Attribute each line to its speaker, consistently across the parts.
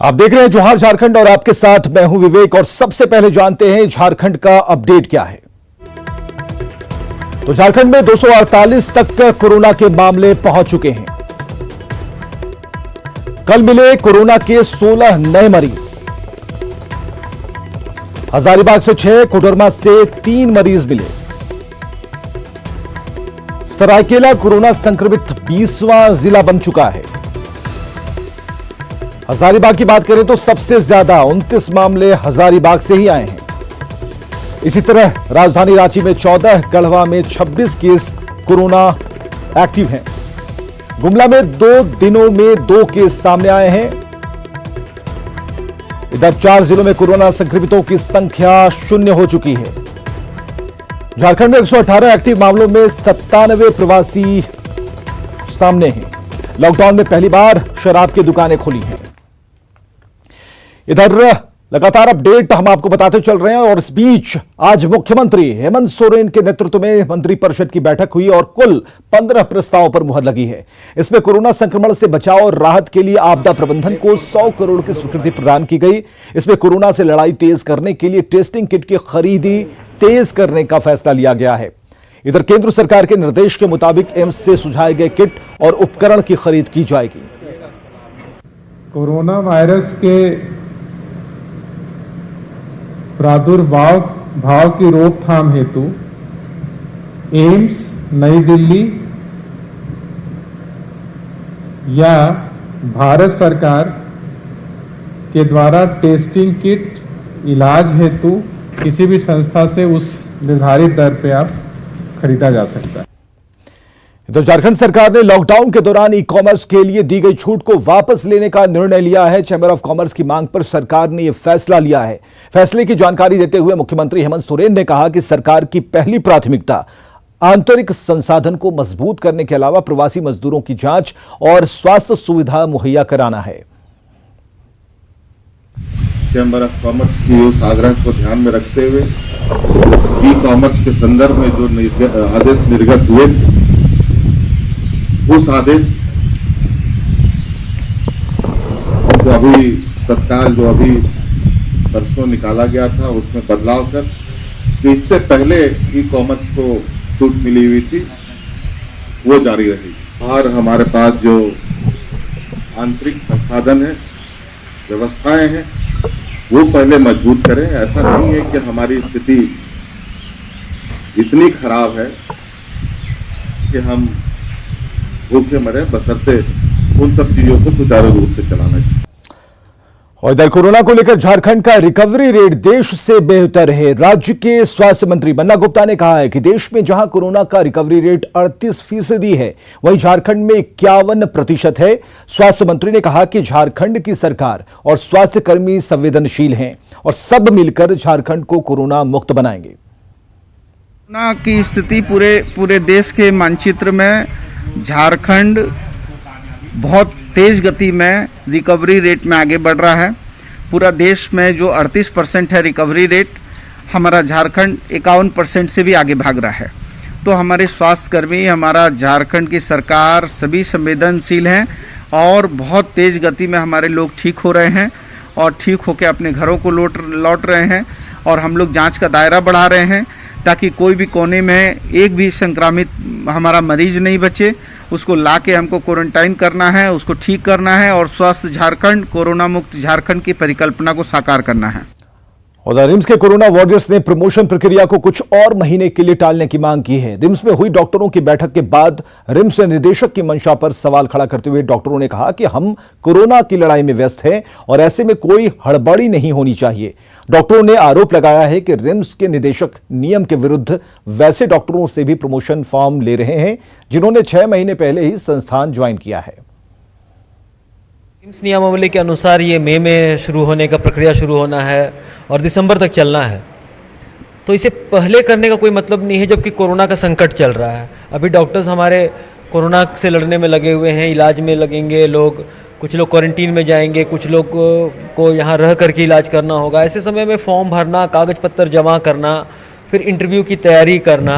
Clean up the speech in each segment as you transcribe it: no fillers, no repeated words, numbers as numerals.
Speaker 1: आप देख रहे हैं जोहार झारखंड और आपके साथ मैं हूं विवेक। और सबसे पहले जानते हैं झारखंड का अपडेट क्या है। तो झारखंड में 248 तक कोरोना के मामले पहुंच चुके हैं। कल मिले कोरोना के 16 नए मरीज। हजारीबाग से 6, कोडरमा से 3 मरीज मिले। सरायकेला कोरोना संक्रमित 20वां जिला बन चुका है। हजारीबाग की बात करें तो सबसे ज्यादा 29 मामले हजारीबाग से ही आए हैं। इसी तरह राजधानी रांची में 14, गढ़वा में 26 केस कोरोना एक्टिव हैं। गुमला में 2 दिनों में 2 केस सामने आए हैं। इधर 4 जिलों में कोरोना संक्रमितों की संख्या 0 हो चुकी है। झारखंड में 118 एक्टिव मामलों में 97 प्रवासी सामने हैं। लॉकडाउन में पहली बार शराब की दुकानें खुली हैं। इधर लगातार अपडेट हम आपको बताते चल रहे हैं। और इस बीच आज मुख्यमंत्री हेमंत सोरेन के नेतृत्व में मंत्रिपरिषद की बैठक हुई और कुल 15 प्रस्तावों पर मुहर लगी है। इसमें कोरोना संक्रमण से बचाव और राहत के लिए आपदा प्रबंधन को 100 करोड़ की स्वीकृति प्रदान की गई। इसमें कोरोना से लड़ाई तेज करने के लिए टेस्टिंग किट की खरीदी तेज करने का फैसला लिया गया है। इधर केंद्र सरकार के निर्देश के मुताबिक एम्स से सुझाए गए किट और उपकरण की खरीद की जाएगी।
Speaker 2: कोरोना वायरस के प्रादुर्भाव की रोकथाम हेतु एम्स नई दिल्ली या भारत सरकार के द्वारा टेस्टिंग किट इलाज हेतु किसी भी संस्था से उस निर्धारित दर पे आप खरीदा जा सकता है।
Speaker 1: तो झारखंड सरकार ने लॉकडाउन के दौरान ई कॉमर्स के लिए दी गई छूट को वापस लेने का निर्णय लिया है। चैंबर ऑफ कॉमर्स की मांग पर सरकार ने यह फैसला लिया है। फैसले की जानकारी देते हुए मुख्यमंत्री हेमंत सोरेन ने कहा कि सरकार की पहली प्राथमिकता आंतरिक संसाधन को मजबूत करने के अलावा प्रवासी मजदूरों की जांच और स्वास्थ्य सुविधा मुहैया कराना है।
Speaker 3: चैंबर ऑफ कॉमर्स की उस आग्रह को ध्यान में रखते हुए ई कॉमर्स के संदर्भ में जो आदेश निर्गत हुए उस आदेश जो अभी तत्काल जो अभी परसों निकाला गया था उसमें बदलाव कर जो इससे पहले ई कॉमर्स को छूट मिली हुई थी वो जारी रहेगी। और हमारे पास जो आंतरिक संसाधन है, व्यवस्थाएं हैं, वो पहले मजबूत करें। ऐसा नहीं है कि हमारी स्थिति इतनी खराब है कि हम भूखे मरे, बशर्ते उन सब चीजों को सुचारू रूप से चलाना चाहिए।
Speaker 1: और इधर कोरोना को लेकर झारखंड का रिकवरी रेट देश से बेहतर है। राज्य के स्वास्थ्य मंत्री बन्ना गुप्ता ने कहा है कि देश में जहां कोरोना का रिकवरी रेट 38% है, वहीं झारखंड में 51% है। स्वास्थ्य मंत्री ने कहा कि झारखंड की सरकार और स्वास्थ्य कर्मी संवेदनशील हैं और सब मिलकर झारखंड को कोरोना मुक्त बनाएंगे।
Speaker 4: कोरोना की स्थिति पूरे देश के मानचित्र में झारखंड बहुत तेज गति में रिकवरी रेट में आगे बढ़ रहा है। पूरा देश में जो 38% है रिकवरी रेट, हमारा झारखंड 51% से भी आगे भाग रहा है। तो हमारे स्वास्थ्यकर्मी, हमारा झारखंड की सरकार सभी संवेदनशील हैं और बहुत तेज गति में हमारे लोग ठीक हो रहे हैं और ठीक होकर अपने घरों को लौट रहे हैं। और हम लोग जांच का दायरा बढ़ा रहे हैं ताकि कोई भी कोने में एक भी संक्रमित हमारा मरीज नहीं बचे। उसको ला के हमको क्वारंटाइन करना है, उसको ठीक करना है और स्वस्थ झारखंड, कोरोना मुक्त झारखंड की परिकल्पना को साकार करना है।
Speaker 1: और रिम्स के कोरोना वॉरियर्स ने प्रमोशन प्रक्रिया को कुछ और महीने के लिए टालने की मांग की है। रिम्स में हुई डॉक्टरों की बैठक के बाद रिम्स निदेशक की मंशा पर सवाल खड़ा करते हुए डॉक्टरों ने कहा कि हम कोरोना की लड़ाई में व्यस्त हैं और ऐसे में कोई हड़बड़ी नहीं होनी चाहिए। डॉक्टरों ने आरोप लगाया है कि रिम्स के निदेशक नियम के विरुद्ध वैसे डॉक्टरों से भी प्रमोशन फॉर्म ले रहे हैं जिन्होंने 6 महीने पहले ही संस्थान ज्वाइन किया है।
Speaker 5: रिम्स नियमावली के अनुसार ये मई में शुरू होने का प्रक्रिया शुरू होना है और दिसंबर तक चलना है। तो इसे पहले करने का कोई मतलब नहीं है जबकि कोरोना का संकट चल रहा है। अभी डॉक्टर्स हमारे कोरोना से लड़ने में लगे हुए हैं, इलाज में लगेंगे लोग, कुछ लोग क्वारंटीन में जाएंगे, कुछ लोग को यहाँ रह करके इलाज करना होगा। ऐसे समय में फॉर्म भरना, कागज पत्र जमा करना, फिर इंटरव्यू की तैयारी करना,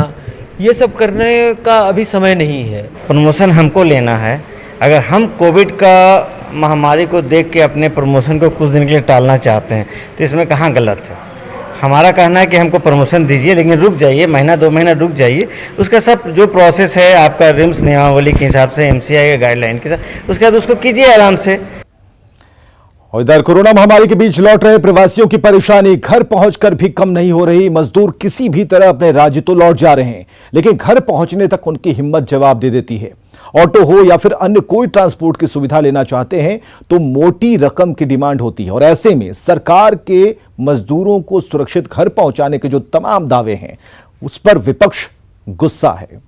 Speaker 5: ये सब करने का अभी समय नहीं है।
Speaker 6: प्रमोशन हमको लेना है। अगर हम कोविड का महामारी को देख के अपने प्रमोशन को कुछ दिन के लिए टालना चाहते हैं, तो इसमें कहाँ गलत है। हमारा कहना है कि हमको प्रमोशन दीजिए, लेकिन रुक जाइए, महीना 2 महीना रुक जाइए। उसका सब जो प्रोसेस है आपका रिम्स नियमावली के हिसाब से, MCI के गाइडलाइन के साथ, उसके बाद उसको कीजिए आराम से।
Speaker 1: और इधर कोरोना महामारी के बीच लौट रहे प्रवासियों की परेशानी घर पहुंचकर भी कम नहीं हो रही। मजदूर किसी भी तरह अपने राज्य तो लौट जा रहे हैं, लेकिन घर पहुंचने तक उनकी हिम्मत जवाब दे देती है। ऑटो हो या फिर अन्य कोई ट्रांसपोर्ट की सुविधा लेना चाहते हैं तो मोटी रकम की डिमांड होती है। और ऐसे में सरकार के मजदूरों को सुरक्षित घर पहुंचाने के जो तमाम दावे हैं उस पर विपक्ष गुस्सा है।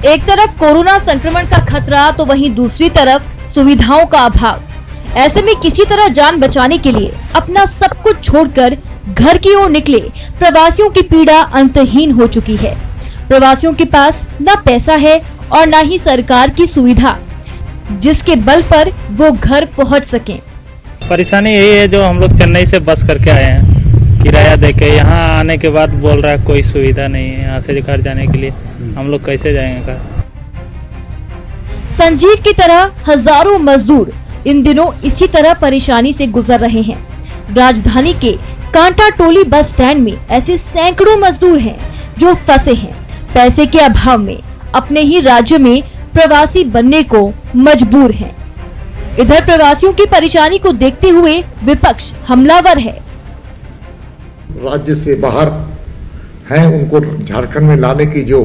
Speaker 7: एक तरफ कोरोना संक्रमण का खतरा तो वहीं दूसरी तरफ सुविधाओं का अभाव। ऐसे में किसी तरह जान बचाने के लिए अपना सब कुछ छोड़कर घर की ओर निकले प्रवासियों की पीड़ा अंतहीन हो चुकी है। प्रवासियों के पास न पैसा है और न ही सरकार की सुविधा जिसके बल पर वो घर पहुंच सकें।
Speaker 8: परेशानी यही है जो हम लोग चेन्नई से बस करके आए हैं, किराया देके यहाँ आने के बाद बोल रहा है कोई सुविधा नहीं है, यहाँ से घर जाने के लिए हम लोग कैसे जाएंगे घर।
Speaker 7: संजीव की तरह हजारों मजदूर इन दिनों इसी तरह परेशानी से गुजर रहे हैं। राजधानी के कांटा टोली बस स्टैंड में ऐसे सैकड़ों मजदूर हैं जो फंसे हैं, पैसे के अभाव में अपने ही राज्य में प्रवासी बनने को मजबूर हैं। इधर प्रवासियों की परेशानी को देखते हुए विपक्ष हमलावर है।
Speaker 9: राज्य से बाहर हैं उनको झारखंड में लाने की जो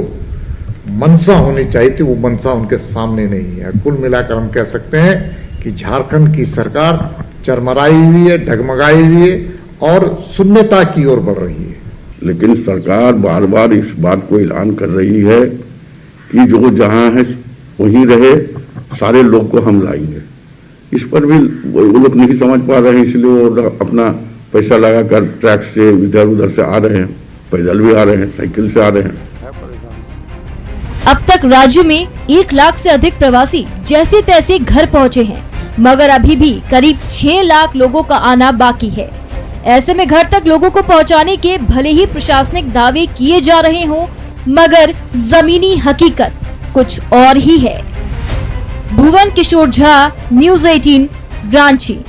Speaker 9: मंशा होनी चाहिए थी वो मंशा उनके सामने नहीं है। कुल मिलाकर हम कह सकते हैं कि झारखंड की सरकार चरमराई हुई है, डगमगाई हुई है और शून्यता की ओर बढ़ रही है।
Speaker 10: लेकिन सरकार बार बार इस बात को ऐलान कर रही है कि जो जहां है वहीं रहे, सारे लोग को हम लाएंगे। इस पर भी वो लोग नहीं समझ पा रहे हैं, इसलिए वो अपना पैसा लगाकर ट्रैक से इधर उधर से आ रहे हैं, पैदल भी आ रहे हैं, साइकिल से आ रहे हैं।
Speaker 7: अब तक राज्य में 1 लाख से अधिक प्रवासी जैसे तैसे घर पहुंचे हैं, मगर अभी भी करीब 6 लाख लोगों का आना बाकी है। ऐसे में घर तक लोगों को पहुंचाने के भले ही प्रशासनिक दावे किए जा रहे हों, मगर जमीनी हकीकत कुछ और ही है। भुवन किशोर झा, न्यूज़ 18, रांची।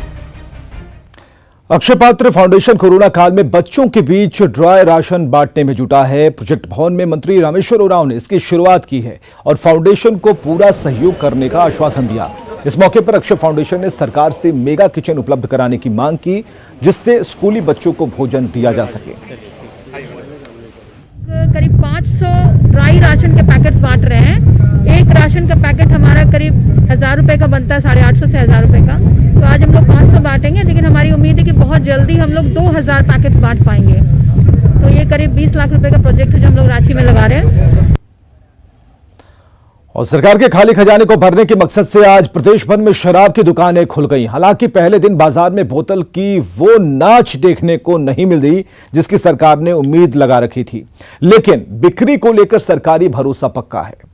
Speaker 1: अक्षय पात्र फाउंडेशन कोरोना काल में बच्चों के बीच ड्राई राशन बांटने में जुटा है। प्रोजेक्ट भवन में मंत्री रामेश्वर उरांव ने इसकी शुरुआत की है और फाउंडेशन को पूरा सहयोग करने का आश्वासन दिया। इस मौके पर अक्षय फाउंडेशन ने सरकार से मेगा किचन उपलब्ध कराने की मांग की, जिससे स्कूली बच्चों को भोजन दिया जा सके।
Speaker 11: करीब 500 ड्राई राशन के पैकेट्स बांट रहे हैं। एक राशन का पैकेट हमारा करीब 1000 रुपए का बनता है, 850 से 1000 रुपए का। तो आज हम लोग 500 बांटेंगे, लेकिन हमारी उम्मीद है कि बहुत जल्दी हम लोग 2000 पैकेट बांट पाएंगे। तो ये करीब 20 लाख रुपए का प्रोजेक्ट है जो हम लोग रांची में लगा रहे हैं।
Speaker 1: और सरकार के खाली खजाने को भरने के मकसद से आज प्रदेश भर में शराब की दुकानें खुल गई। हालांकि पहले दिन बाजार में बोतल की वो नाच देखने को नहीं मिल रही जिसकी सरकार ने उम्मीद लगा रखी थी, लेकिन बिक्री को लेकर सरकारी भरोसा पक्का है।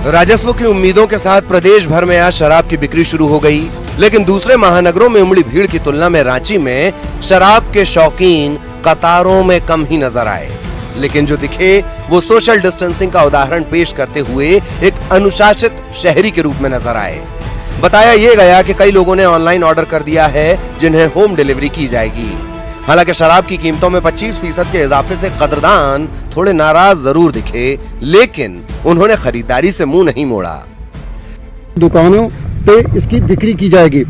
Speaker 12: राजस्व की उम्मीदों के साथ प्रदेश भर में आज शराब की बिक्री शुरू हो गई, लेकिन दूसरे महानगरों में उमड़ी भीड़ की तुलना में रांची में शराब के शौकीन कतारों में कम ही नजर आए। लेकिन जो दिखे वो सोशल डिस्टेंसिंग का उदाहरण पेश करते हुए एक अनुशासित शहरी के रूप में नजर आए। बताया ये गया कि कई लोगों ने ऑनलाइन ऑर्डर कर दिया है जिन्हें होम डिलीवरी की जाएगी। हालांकि शराब की कीमतों में 25% के इजाफे से कदरदान थोड़े नाराज जरूर दिखे, लेकिन उन्होंने खरीदारी से मुंह नहीं मोड़ा।
Speaker 13: दुकानों पे इसकी बिक्री की जाएगी।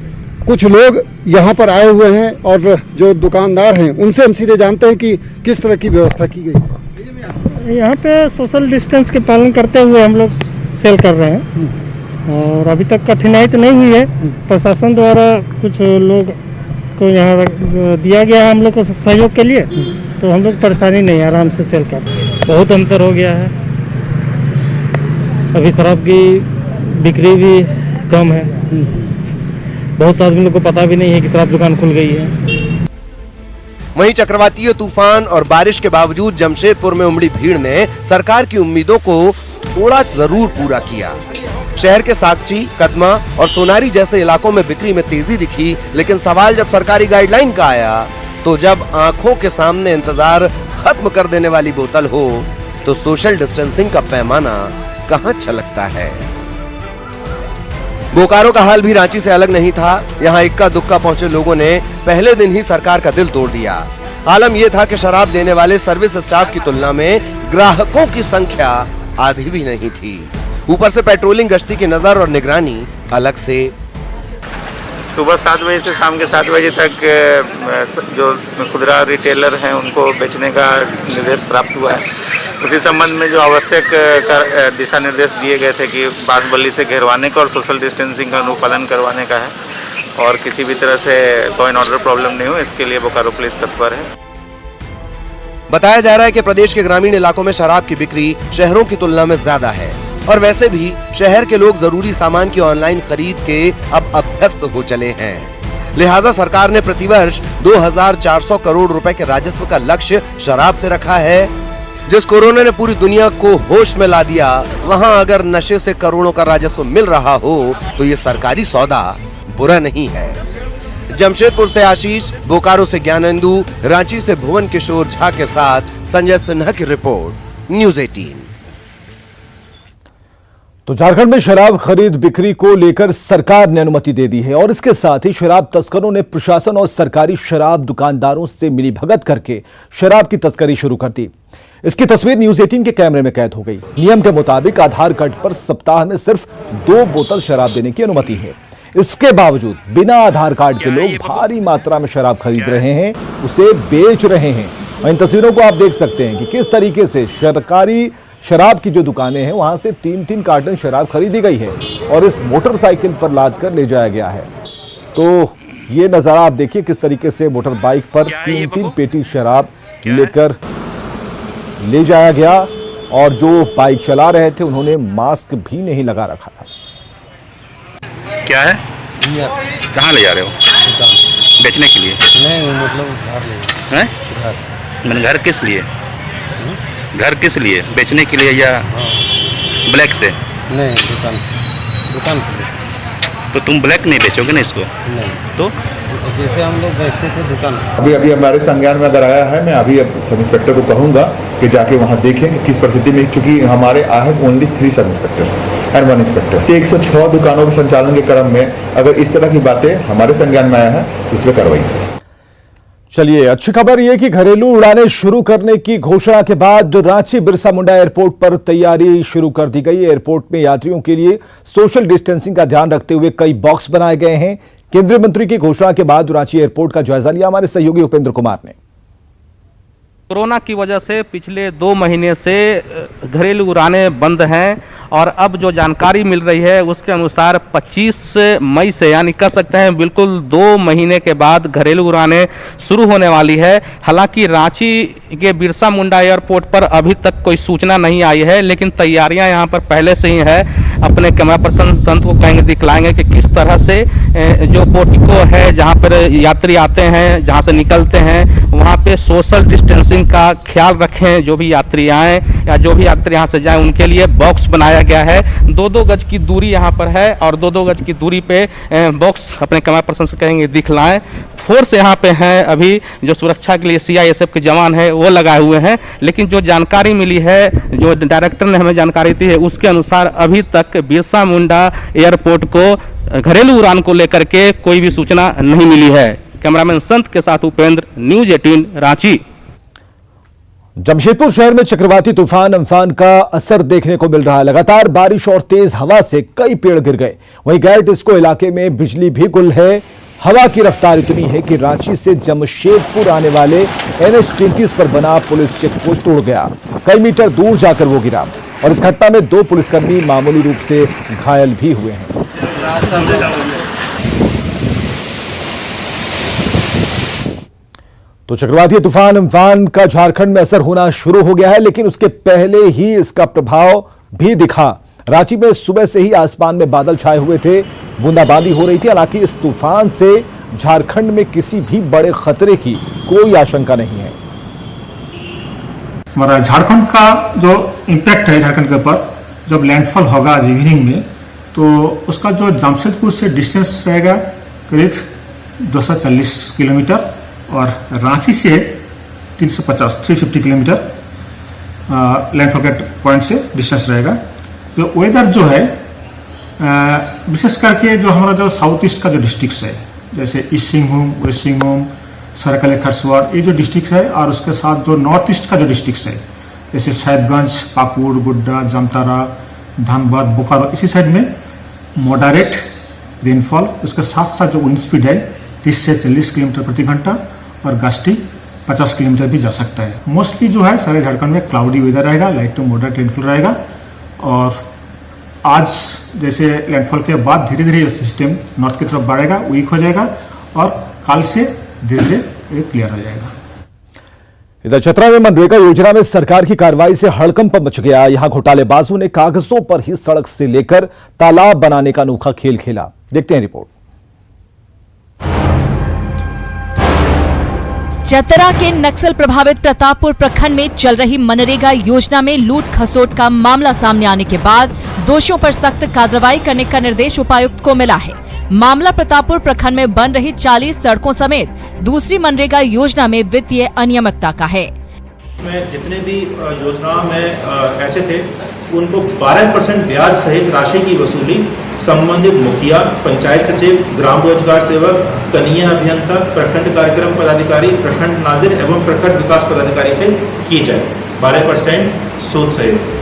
Speaker 13: कुछ लोग यहाँ पर आए हुए हैं और जो दुकानदार हैं उनसे हम सीधे जानते हैं कि किस तरह की व्यवस्था की गई।
Speaker 8: यहाँ पे सोशल डिस्टेंस के पालन करते हुए हम लोग सेल कर रहे हैं और अभी तक कठिनाई तो नहीं हुई है। प्रशासन द्वारा कुछ लोग को यहाँ दिया गया है हम लोग को सहयोग के लिए, तो हम लोग परेशानी नहीं, आराम से सेल कर रहे हैं। बहुत अंतर हो गया है, अभी शराब की बिक्री भी कम है। बहुत से आदमी लोग को पता भी नहीं है कि शराब दुकान खुल गई है।
Speaker 12: वहीं चक्रवातीय तूफान और बारिश के बावजूद जमशेदपुर में उमड़ी भीड़ ने सरकार की उम्मीदों को थोड़ा जरूर पूरा किया। शहर के साकची, कदमा और सोनारी जैसे इलाकों में बिक्री में तेजी दिखी, लेकिन सवाल जब सरकारी गाइडलाइन का आया तो जब आंखों के सामने इंतजार खत्म कर देने वाली बोतल हो तो सोशल डिस्टेंसिंग का पैमाना कहां छलकता है। बोकारो का हाल भी रांची से अलग नहीं था। यहां इक्का दुक्का पहुंचे लोगों ने पहले दिन ही सरकार का दिल तोड़ दिया। आलम यह था कि शराब देने वाले सर्विस स्टाफ की तुलना में ग्राहकों की संख्या आधी भी नहीं थी। ऊपर से पेट्रोलिंग गश्ती की नजर और निगरानी अलग से।
Speaker 14: सुबह 7 बजे से शाम के 7 बजे तक जो खुदरा रिटेलर हैं उनको बेचने का निर्देश प्राप्त हुआ है। उसी संबंध में जो आवश्यक दिशा निर्देश दिए गए थे कि बांस बल्ली से घेरवाने का और सोशल डिस्टेंसिंग का अनुपालन करवाने का है और किसी भी तरह से लॉ एंड ऑर्डर प्रॉब्लम नहीं हो, इसके लिए बोकारो पुलिस तत्पर है।
Speaker 12: बताया जा रहा है कि प्रदेश के ग्रामीण इलाकों में शराब की बिक्री शहरों की तुलना में ज्यादा है और वैसे भी शहर के लोग जरूरी सामान की ऑनलाइन खरीद के अब अभ्यस्त हो चले हैं। लिहाजा सरकार ने प्रतिवर्ष 2400 करोड़ रुपए के राजस्व का लक्ष्य शराब से रखा है। जिस कोरोना ने पूरी दुनिया को होश में ला दिया, वहां अगर नशे से करोड़ों का राजस्व मिल रहा हो तो ये सरकारी सौदा बुरा नहीं है। जमशेदपुर से आशीष, बोकारो से ज्ञानेंदु, रांची से भुवन किशोर झा के साथ संजय सिन्हा की रिपोर्ट, न्यूज़ 18।
Speaker 1: तो झारखंड में शराब खरीद बिक्री को लेकर सरकार ने अनुमति दे दी है और इसके साथ ही शराब तस्करों ने प्रशासन और सरकारी शराब दुकानदारों से मिलीभगत करके शराब की तस्करी शुरू कर दी। इसकी तस्वीर न्यूज़ 18 के कैमरे में कैद हो गई। नियम के मुताबिक आधार कार्ड पर सप्ताह में सिर्फ 2 बोतल शराब देने की अनुमति है। इसके बावजूद बिना आधार कार्ड के लोग भारी मात्रा में शराब खरीद रहे हैं, उसे बेच रहे हैं। इन तस्वीरों को आप देख सकते हैं कि किस तरीके से सरकारी शराब की जो दुकानें हैं वहां से 3-3 कार्टन शराब खरीदी गई है और इस मोटरसाइकिल पर लाद कर ले जाया गया है। तो ये नजारा आप देखिए किस तरीके से मोटर बाइक पर 3-3 पेटी शराब लेकर ले जाया गया और जो बाइक चला रहे थे उन्होंने मास्क भी नहीं लगा रखा था।
Speaker 15: क्या है? कहाँ ले जा रहे हो? बेचने के लिए?
Speaker 16: नहीं, मतलब घर
Speaker 15: हैं? मैंने घर किस लिए? घर किस लिए? बेचने के लिए या ब्लैक से?
Speaker 16: नहीं, दुकान से।
Speaker 15: तो तुम ब्लैक नहीं बेचोगे ना इसको?
Speaker 16: नहीं।
Speaker 15: तो
Speaker 16: जैसे हम लोग बेचते थे दुकान।
Speaker 17: अभी हमारे संज्ञान में अगर आया है, मैं अभी सब इंस्पेक्टर को कहूंगा कि जाके वहां देखें कि किस परिस्थिति में, क्योंकि हमारे आए only 3 sub inspector and 1 inspector. 106 दुकानों के संचालन के क्रम में अगर इस तरह की बातें हमारे संज्ञान में आया है तो इस पर कार्रवाई।
Speaker 1: चलिए, अच्छी खबर यह कि घरेलू उड़ानें शुरू करने की घोषणा के बाद रांची बिरसा मुंडा एयरपोर्ट पर तैयारी शुरू कर दी गई। एयरपोर्ट में यात्रियों के लिए सोशल डिस्टेंसिंग का ध्यान रखते हुए कई बॉक्स बनाए गए हैं। केंद्रीय मंत्री की घोषणा के बाद रांची एयरपोर्ट का जायजा लिया हमारे सहयोगी उपेंद्र कुमार ने।
Speaker 18: कोरोना की वजह से पिछले 2 महीने से घरेलू उड़ानें बंद हैं और अब जो जानकारी मिल रही है उसके अनुसार 25 मई से, यानी कह सकते हैं बिल्कुल 2 महीने के बाद घरेलू उड़ानें शुरू होने वाली है। हालांकि रांची के बिरसा मुंडा एयरपोर्ट पर अभी तक कोई सूचना नहीं आई है, लेकिन तैयारियां यहां पर पहले से ही है। अपने कैमरा पर्सन संत को कहेंगे, दिखलाएंगे कि किस तरह से जो पोर्टिको है जहां पर यात्री आते हैं, जहां से निकलते हैं, वहां पे सोशल डिस्टेंसिंग का ख्याल रखें। जो भी यात्री आए या जो भी यात्री यहाँ से जाए उनके लिए बॉक्स बनाया गया है। 2-2 गज की दूरी यहाँ पर है और 2-2 गज की दूरी पे बॉक्स अपने कैमरा पर्सन से कहेंगे दिखलाएं। फोर्स यहाँ पे हैं, अभी जो सुरक्षा के लिए CISF के जवान है वो लगाए हुए हैं। लेकिन जो जानकारी मिली है, जो डायरेक्टर ने हमें जानकारी दी है, उसके अनुसार अभी तक बिरसा मुंडा एयरपोर्ट को घरेलू उड़ान को लेकर के कोई भी सूचना नहीं मिली है। कैमरामैन संत के साथ उपेंद्र, न्यूज़ 18 रांची।
Speaker 1: जमशेदपुर शहर में चक्रवाती तूफान अम्फान का असर देखने को मिल रहा है। लगातार बारिश और तेज हवा से कई पेड़ गिर गए। वहीं गैर डिस्को इलाके में बिजली भी गुल है। हवा की रफ्तार इतनी है कि रांची से जमशेदपुर आने वाले NH-33 पर बना पुलिस चेक पोस्ट उड़ गया। कई मीटर दूर जाकर वो गिरा और इस घटना में 2 पुलिसकर्मी मामूली रूप से घायल भी हुए हैं। तो चक्रवाती तूफान अम्फान का झारखंड में असर होना शुरू हो गया है, लेकिन उसके पहले ही इसका प्रभाव भी दिखा। रांची में सुबह से ही आसमान में बादल छाए हुए थे, बूंदाबांदी हो रही थी। हालांकि इस तूफान से झारखंड में किसी भी बड़े खतरे की कोई आशंका नहीं है।
Speaker 19: हमारा झारखंड का जो इम्पैक्ट है झारखंड के ऊपर, जब लैंडफॉल होगा आज इवनिंग में, तो उसका जो जमशेदपुर से डिस्टेंस रहेगा करीब 240 किलोमीटर और रांची से 350 किलोमीटर लैंडफॉल के पॉइंट से डिस्टेंस रहेगा। तो वेदर जो है विशेष करके जो हमारा जो साउथ ईस्ट का जो डिस्ट्रिक्ट है, जैसे ईस्ट सिंहभूम, वेस्ट सिंहभूम, सरायकेला खरसावां, ये जो डिस्ट्रिक्ट है, और उसके साथ जो नॉर्थ ईस्ट का जो डिस्ट्रिक्ट है, जैसे साहिबगंज, पाकुड़, गोड्डा, जामताड़ा, धनबाद, बोकारो, इसी साइड में मॉडरेट रेनफॉल, उसके साथ साथ जो विंड स्पीड है 30 से 40 किलोमीटर प्रति घंटा और गस्टी 50 किलोमीटर भी जा सकता है। मोस्टली जो है सारे झारखंड में क्लाउडी वेदर रहेगा, लाइट टू मॉडरेट रेनफॉल रहेगा। और आज जैसे लैंडफॉल के बाद धीरे धीरे सिस्टम नॉर्थ की तरफ बढ़ेगा, वीक हो जाएगा और कल से धीरे धीरे क्लियर हो जाएगा।
Speaker 1: इधर चतरा में मनरेगा योजना में सरकार की कार्रवाई से हड़कंप मच गया। यहां घोटालेबाजों ने कागजों पर ही सड़क से लेकर तालाब बनाने का अनोखा खेल खेला। देखते हैं रिपोर्ट।
Speaker 7: चतरा के नक्सल प्रभावित प्रतापपुर प्रखंड में चल रही मनरेगा योजना में लूट खसोट का मामला सामने आने के बाद दोषियों पर सख्त कार्रवाई करने का निर्देश उपायुक्त को मिला है। मामला प्रतापपुर प्रखंड में बन रही 40 सड़कों समेत दूसरी मनरेगा योजना में वित्तीय अनियमितता का है।
Speaker 20: जितने भी योजनाओं में ऐसे थे उनको 12% ब्याज सहित राशि की वसूली संबंधित मुखिया, पंचायत सचिव, ग्राम रोजगार सेवक, कनीय अभियंता, प्रखंड कार्यक्रम पदाधिकारी, प्रखंड नाजिर एवं प्रखंड विकास पदाधिकारी से की जाए। 12% सूद सहित।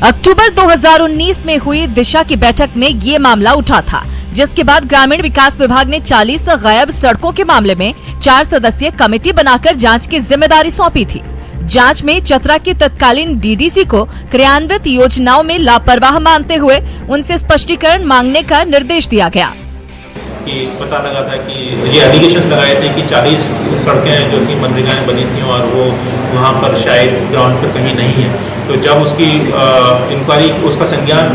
Speaker 7: अक्टूबर 2019 में हुई दिशा की बैठक में ये मामला उठा था, जिसके बाद ग्रामीण विकास विभाग ने 40 गायब सड़कों के मामले में 4 सदस्यीय कमेटी बनाकर जांच की जिम्मेदारी सौंपी थी। जांच में चतरा के तत्कालीन डीडीसी को क्रियान्वित योजनाओं में लापरवाह मानते हुए उनसे स्पष्टीकरण मांगने का निर्देश दिया गया।
Speaker 20: कि पता लगा था कि ये एलिगेशंस लगाए थे कि 40 सड़कें जो कि मनरेगा में बनी थी और वो वहाँ पर शायद ग्राउंड पर कहीं नहीं है। तो जब उसकी इंक्वायरी, उसका संज्ञान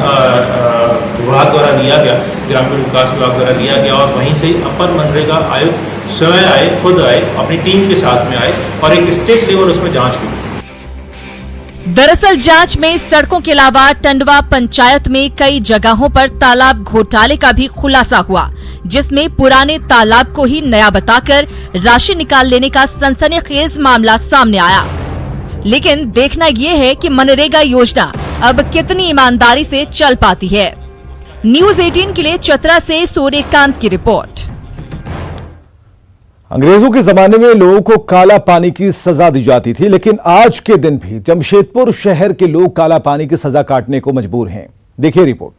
Speaker 20: विभाग द्वारा लिया गया, ग्रामीण विकास विभाग द्वारा लिया गया और वहीं से अपर मनरेगा आयुक्त स्वयं आए, खुद आए, अपनी टीम के साथ में आए और एक स्टेट लेवल उसमें जांच हुई।
Speaker 7: दरअसल जांच में सड़कों के अलावा टंडवा पंचायत में कई जगहों पर तालाब घोटाले का भी खुलासा हुआ, जिसमें पुराने तालाब को ही नया बताकर राशि निकाल लेने का सनसनीखेज मामला सामने आया। लेकिन देखना ये है कि मनरेगा योजना अब कितनी ईमानदारी से चल पाती है। न्यूज़ 18 के लिए चतरा से सूर्यकांत की रिपोर्ट।
Speaker 1: अंग्रेजों के जमाने में लोगों को काला पानी की सजा दी जाती थी, लेकिन आज के दिन भी जमशेदपुर शहर के लोग काला पानी की सजा काटने को मजबूर हैं। देखिए रिपोर्ट।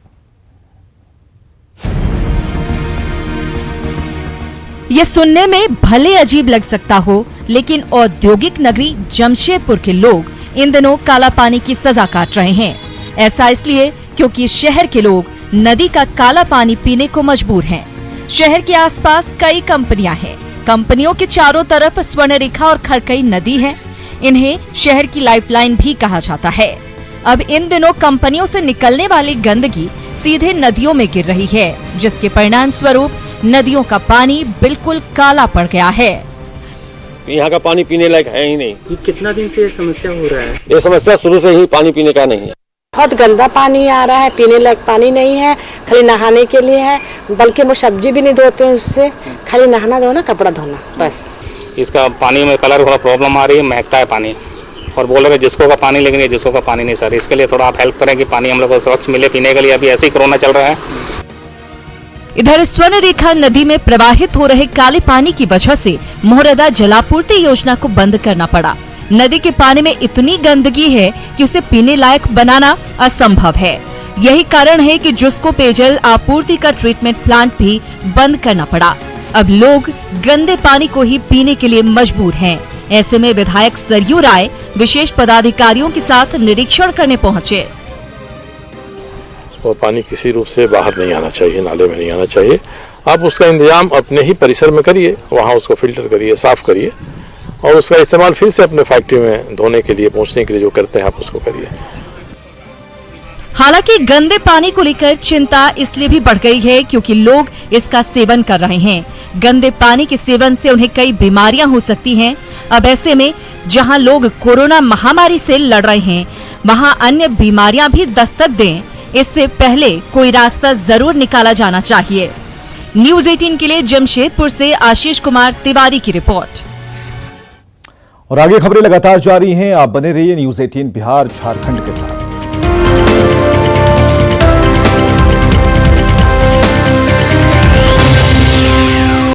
Speaker 7: ये सुनने में भले अजीब लग सकता हो, लेकिन औद्योगिक नगरी जमशेदपुर के लोग इन दिनों काला पानी की सजा काट रहे हैं। ऐसा इसलिए क्योंकि शहर के लोग नदी का काला पानी पीने को मजबूर हैं। शहर के आसपास कई कंपनियां हैं। कंपनियों के चारों तरफ स्वर्णरेखा और खरकई नदी है। इन्हें शहर की लाइफलाइन भी कहा जाता है। अब इन दिनों कंपनियों से निकलने वाली गंदगी सीधे नदियों में गिर रही है, जिसके परिणाम स्वरूप नदियों का पानी बिल्कुल काला पड़ गया है।
Speaker 21: यहाँ का पानी पीने लायक है ही नहीं।
Speaker 22: ये कितना दिन से ये समस्या हो रहा है?
Speaker 21: ये समस्या शुरू से ही पानी पीने का नहीं है।
Speaker 23: बहुत गंदा पानी आ रहा है, पीने लायक पानी नहीं है, खाली नहाने के लिए है। बल्कि वो सब्जी भी नहीं धोते हैं उससे, खाली नहाना धोना, कपड़ा धोना, बस।
Speaker 21: इसका पानी में कलर थोड़ा प्रॉब्लम आ रही है, महकता है पानी और बोल रहे जिसको का पानी, लेकिन ये जिसको का पानी नहीं सर। इसके लिए थोड़ा आप हेल्प करें कि पानी हम लोग को स्वच्छ मिले पीने के लिए। अभी ऐसे ही कोरोना चल रहा है।
Speaker 7: इधर स्वर्णरेखा नदी में प्रवाहित हो रहे काले पानी की वजह से मोहरदा जलापूर्ति योजना को बंद करना पड़ा। नदी के पानी में इतनी गंदगी है कि उसे पीने लायक बनाना असंभव है। यही कारण है कि जिसको पेयजल आपूर्ति का ट्रीटमेंट प्लांट भी बंद करना पड़ा। अब लोग गंदे पानी को ही पीने के लिए मजबूर हैं। ऐसे में विधायक सरयू राय विशेष पदाधिकारियों के साथ निरीक्षण करने पहुंचे।
Speaker 24: वो पानी किसी रूप से बाहर नहीं आना चाहिए, नाले में नहीं आना चाहिए। आप उसका इंतजाम अपने ही परिसर में करिए, वहाँ उसको फिल्टर करिए, साफ करिए और उसका इस्तेमाल फिर से अपने फैक्ट्री में धोने के लिए, पहुँचने के लिए जो करते हैं आप उसको करिए।
Speaker 7: हालांकि गंदे पानी को लेकर चिंता इसलिए भी बढ़ गई है क्योंकि लोग इसका सेवन कर रहे हैं। गंदे पानी के सेवन से उन्हें कई बीमारियां हो सकती हैं। अब ऐसे में जहां लोग कोरोना महामारी से लड़ रहे हैं,
Speaker 2: वहां अन्य बीमारियां भी दस्तक दें, इससे पहले कोई रास्ता जरूर निकाला जाना चाहिए। न्यूज 18 के लिए जमशेदपुर से आशीष कुमार तिवारी की रिपोर्ट।
Speaker 1: और आगे खबरें लगातार जारी हैं, आप बने रहिए न्यूज 18 बिहार झारखंड के साथ।